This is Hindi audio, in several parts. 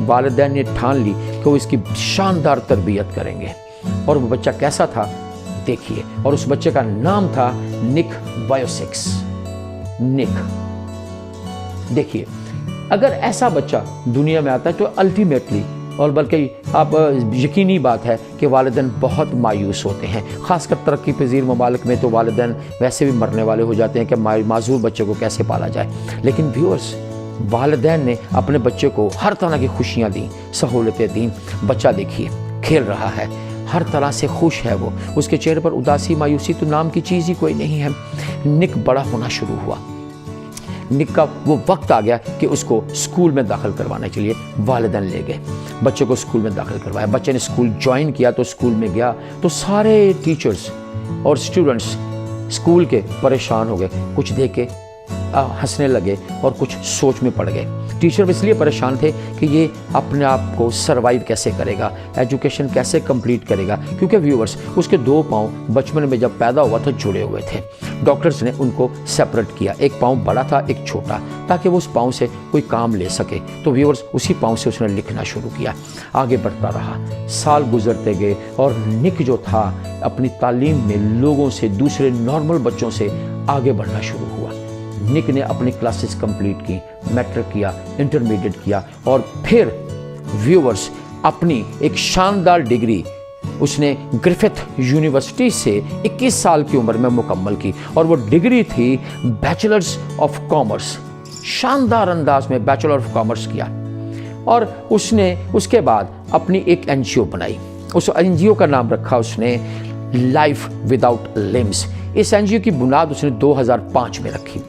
वालिदैन ने ठान ली कि वो इसकी शानदार तरबियत करेंगे। और वो बच्चा कैसा था देखिए, और उस बच्चे का नाम था निक वायोसिक्स। निक, देखिए अगर ऐसा बच्चा दुनिया में आता है तो अल्टीमेटली, और बल्कि आप यकीनी बात है कि वालिदैन बहुत मायूस होते हैं। ख़ासकर तरक्की पजीर ममालिक में तो वालिदैन वैसे भी मरने वाले हो जाते हैं कि माजूर बच्चे को कैसे पाला जाए। लेकिन व्यूअर्स, वालिदैन ने अपने बच्चे को हर तरह की खुशियाँ दी, सहूलतें दी। बच्चा देखिए खेल रहा है, हर तरह से खुश है वो, उसके चेहरे पर उदासी मायूसी तो नाम की चीज़ ही कोई नहीं है। निक बड़ा होना शुरू हुआ। निक का वो वक्त आ गया कि उसको स्कूल में दाखिल करवाने के लिए वालिदैन ले गए। बच्चे को स्कूल में दाखिल करवाया। बच्चे ने स्कूल ज्वाइन किया तो स्कूल में गया तो सारे टीचर्स और स्टूडेंट्स स्कूल के परेशान हो गए, कुछ देख के हंसने लगे और कुछ सोच में पड़ गए। टीचर इसलिए परेशान थे कि ये अपने आप को सरवाइव कैसे करेगा, एजुकेशन कैसे कंप्लीट करेगा, क्योंकि व्यूअर्स उसके 2 पाँव बचपन में जब पैदा हुआ तो जुड़े हुए थे। डॉक्टर्स ने उनको सेपरेट किया, एक पाँव बड़ा था एक छोटा, ताकि वो उस पाँव से कोई काम ले सके। तो व्यूअर्स उसी पाँव से उसने लिखना शुरू किया। आगे बढ़ता रहा, साल गुजरते गए और निक जो था अपनी तालीम में लोगों से, दूसरे नॉर्मल बच्चों से आगे बढ़ना शुरू हुआ। निक ने अपनी क्लासेस कंप्लीट की, मैट्रिक किया, इंटरमीडिएट किया और फिर व्यूअर्स अपनी एक शानदार डिग्री उसने ग्रिफिथ यूनिवर्सिटी से 21 साल की उम्र में मुकम्मल की। और वो डिग्री थी बैचलर्स ऑफ कॉमर्स। शानदार अंदाज में बैचलर ऑफ कॉमर्स किया। और उसने उसके बाद अपनी एक एनजीओ बनाई। उस एनजीओ का नाम रखा उसने लाइफ विदाउट लिम्स। इस एनजीओ की बुनियाद उसने 2005 में रखी।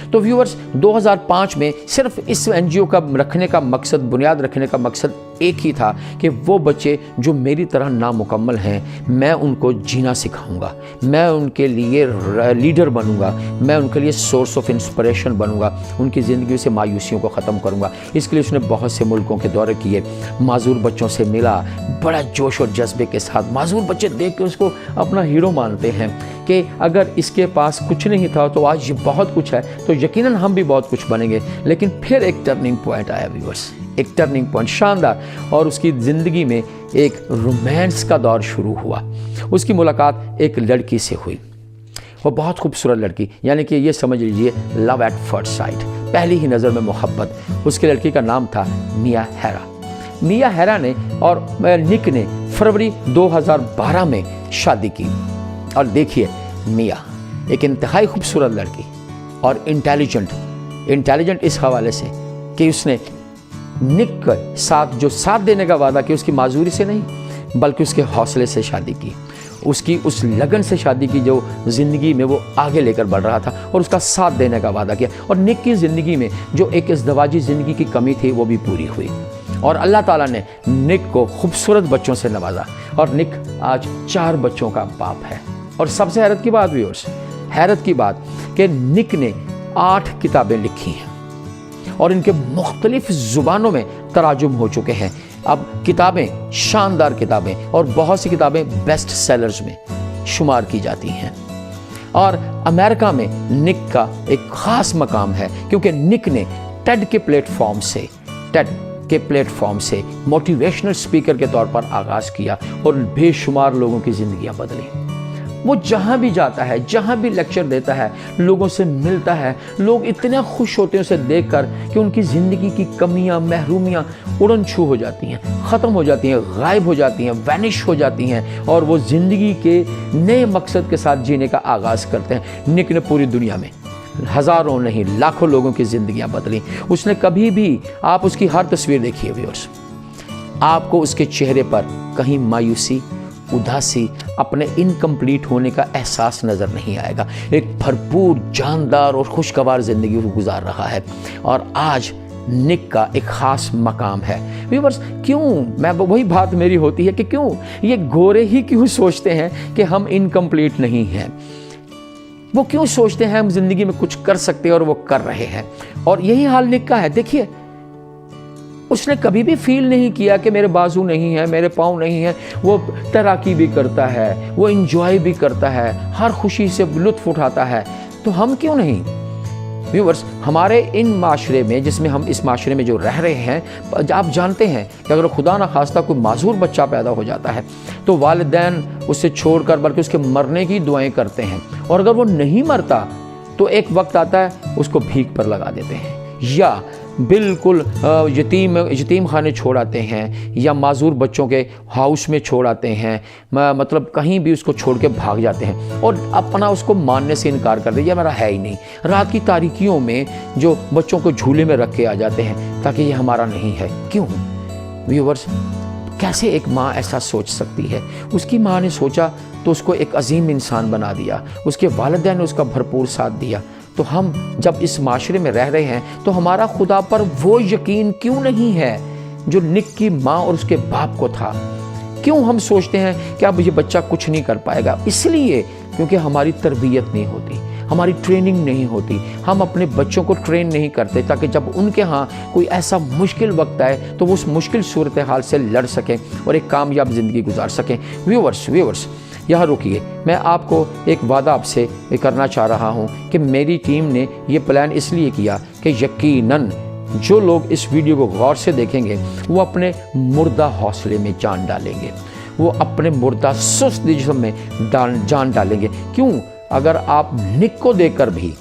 तो व्यूअर्स 2005 में सिर्फ इस एनजीओ का रखने का मकसद, बुनियाद रखने का मकसद एक ही था कि वो बच्चे जो मेरी तरह नामुकम्मल हैं, मैं उनको जीना सिखाऊंगा, मैं उनके लिए लीडर बनूंगा, मैं उनके लिए सोर्स ऑफ इंस्पिरेशन बनूंगा, उनकी ज़िंदगी से मायूसियों को ख़त्म करूंगा। इसके लिए उसने बहुत से मुल्कों के दौरे किए, माजूर बच्चों से मिला, बड़ा जोश और जज्बे के साथ। माजूर बच्चे देख के उसको अपना हीरो मानते हैं कि अगर इसके पास कुछ नहीं था तो आज ये बहुत कुछ है, तो यकीनन हम भी बहुत कुछ बनेंगे। लेकिन फिर एक टर्निंग पॉइंट आया व्यूअर्स, एक टर्निंग पॉइंट शानदार, और उसकी ज़िंदगी में एक रोमांस का दौर शुरू हुआ। उसकी मुलाकात एक लड़की से हुई, वो बहुत खूबसूरत लड़की, यानी कि ये समझ लीजिए लव एट फर्स्ट साइट, पहली ही नज़र में मोहब्बत। उसकी लड़की का नाम था मिया हेरा। मिया हेरा ने और निक ने फरवरी 2012 में शादी की। और देखिए मिया एक इंतहाई खूबसूरत लड़की और इंटेलिजेंट इस हवाले से कि उसने निक के साथ जो साथ देने का वादा किया, उसकी माजूरी से नहीं बल्कि उसके हौसले से शादी की, उसकी उस लगन से शादी की जो ज़िंदगी में वो आगे लेकर बढ़ रहा था, और उसका साथ देने का वादा किया। और निक की ज़िंदगी में जो एक इज़्दवाजी ज़िंदगी की कमी थी वो भी पूरी हुई, और अल्लाह ताला ने निक को खूबसूरत बच्चों से नवाजा, और निक आज 4 बच्चों का बाप है। और सबसे हैरत की बात व्यूअर्स, हैरत की बात कि निक ने 8 किताबें लिखी हैं और इनके मुख्तलिफ ज़ुबानों में तराजुम हो चुके हैं। अब किताबें शानदार किताबें, और बहुत सी किताबें बेस्ट सेलर्स में शुमार की जाती हैं। और अमेरिका में निक का एक ख़ास मकाम है, क्योंकि निक ने टेड के प्लेटफॉर्म से मोटिवेशनल स्पीकर के तौर पर आगाज़ किया और बेशुमार लोगों की ज़िंदगियाँ बदली। वो जहाँ भी जाता है, जहाँ भी लेक्चर देता है, लोगों से मिलता है, लोग इतने खुश होते हैं उसे देखकर कि उनकी ज़िंदगी की कमियाँ, महरूमियाँ उड़न छू हो जाती हैं, ख़त्म हो जाती हैं, गायब हो जाती हैं, वैनिश हो जाती हैं, और वो ज़िंदगी के नए मकसद के साथ जीने का आगाज़ करते हैं। निक ने पूरी दुनिया में हज़ारों नहीं लाखों लोगों की ज़िंदगियाँ बदली। उसने कभी भी, आप उसकी हर तस्वीर देखिए व्यूअर्स, आपको उसके चेहरे पर कहीं मायूसी, उदासी, अपने इनकम्प्लीट होने का एहसास नज़र नहीं आएगा। एक भरपूर, जानदार और खुशगवार ज़िंदगी वो गुजार रहा है, और आज निक का एक ख़ास मकाम है। व्यूअर्स, क्यों, मैं वही बात मेरी होती है कि क्यों ये गोरे ही क्यों सोचते हैं कि हम इनकम्प्लीट नहीं हैं। वो क्यों सोचते हैं हम ज़िंदगी में कुछ कर सकते हैं और वो कर रहे हैं। और यही हाल निक का है। देखिए, उसने कभी भी फील नहीं किया कि मेरे बाजू नहीं है, मेरे पाँव नहीं है। वो तैराकी भी करता है, वो इंजॉय भी करता है, हर खुशी से लुत्फ़ उठाता है। तो हम क्यों नहीं? व्यूवर्स, हमारे इन माशरे में, जिसमें हम इस माशरे में जो रह रहे हैं, आप जानते हैं कि अगर खुदा न खास्ता कोई माजूर बच्चा पैदा हो जाता है तो वालिदैन उसे छोड़कर बल्कि उसके मरने की दुआएं करते हैं, और अगर वो नहीं मरता तो एक वक्त आता है उसको भीख पर लगा देते हैं, या बिल्कुल यतीम खाने छोड़ आते हैं, या माजूर बच्चों के हाउस में छोड़ आते हैं, मतलब कहीं भी उसको छोड़ के भाग जाते हैं और अपना उसको मानने से इनकार कर दे, ये मेरा है ही नहीं। रात की तारीकियों में जो बच्चों को झूले में रख के आ जाते हैं ताकि ये हमारा नहीं है। क्यों व्यूवर्स, कैसे एक माँ ऐसा सोच सकती है? उसकी माँ ने सोचा तो उसको एक अजीम इंसान बना दिया, उसके वालिदैन ने उसका भरपूर साथ दिया। तो हम जब इस माशरे में रह रहे हैं तो हमारा खुदा पर वो यकीन क्यों नहीं है जो निक की माँ और उसके बाप को था? क्यों हम सोचते हैं कि अब ये बच्चा कुछ नहीं कर पाएगा? इसलिए क्योंकि हमारी तरबियत नहीं होती, हमारी ट्रेनिंग नहीं होती, हम अपने बच्चों को ट्रेन नहीं करते ताकि जब उनके यहाँ कोई ऐसा मुश्किल वक्त आए तो वो उस मुश्किल सूरत हाल से लड़ सकें और एक कामयाब ज़िंदगी गुजार सकें। व्यूवर्स यहाँ रुकिए, मैं आपको एक वादा आपसे करना चाह रहा हूँ कि मेरी टीम ने ये प्लान इसलिए किया कि यकीनन जो लोग इस वीडियो को गौर से देखेंगे वो अपने मुर्दा हौसले में जान डालेंगे, वो अपने मुर्दा सुस्त जिस्म में जान डालेंगे। क्यों? अगर आप निक को देखकर भी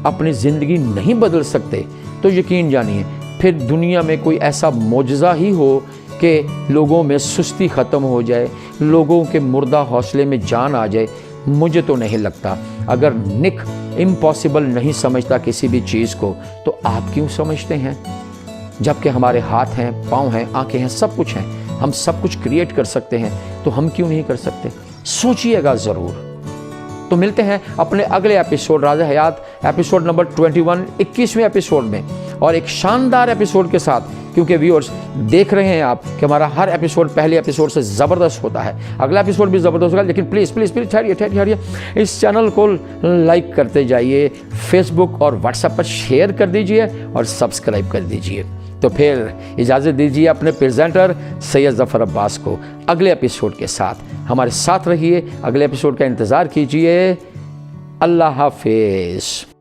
अपनी ज़िंदगी नहीं बदल सकते तो यकीन जानिए फिर दुनिया में कोई ऐसा मौजज़ा ही हो कि लोगों में सुस्ती ख़त्म हो जाए, लोगों के मुर्दा हौसले में जान आ जाए। मुझे तो नहीं लगता। अगर निक इम्पॉसिबल नहीं समझता किसी भी चीज़ को तो आप क्यों समझते हैं? जबकि हमारे हाथ हैं, पाँव हैं, आंखें हैं, सब कुछ हैं, हम सब कुछ क्रिएट कर सकते हैं, तो हम क्यों नहीं कर सकते? सोचिएगा ज़रूर। तो मिलते हैं अपने अगले एपिसोड राज़ हयात एपिसोड नंबर 21 21वें एपिसोड में, और एक शानदार एपिसोड के साथ, क्योंकि व्यूअर्स देख रहे हैं आप कि हमारा हर एपिसोड पहले एपिसोड से ज़बरदस्त होता है। अगला एपिसोड भी ज़बरदस्त होगा, लेकिन प्लीज़ प्लीज़ प्लीज़ ठहरिए, इस चैनल को लाइक करते जाइए, फेसबुक और व्हाट्सएप पर शेयर कर दीजिए और सब्सक्राइब कर दीजिए। तो फिर इजाज़त दीजिए अपने प्रेजेंटर सैयद ज़फ़र अब्बास को अगले एपिसोड के साथ। हमारे साथ रहिए, अगले एपिसोड का इंतज़ार कीजिए। अल्लाह हाफिज़।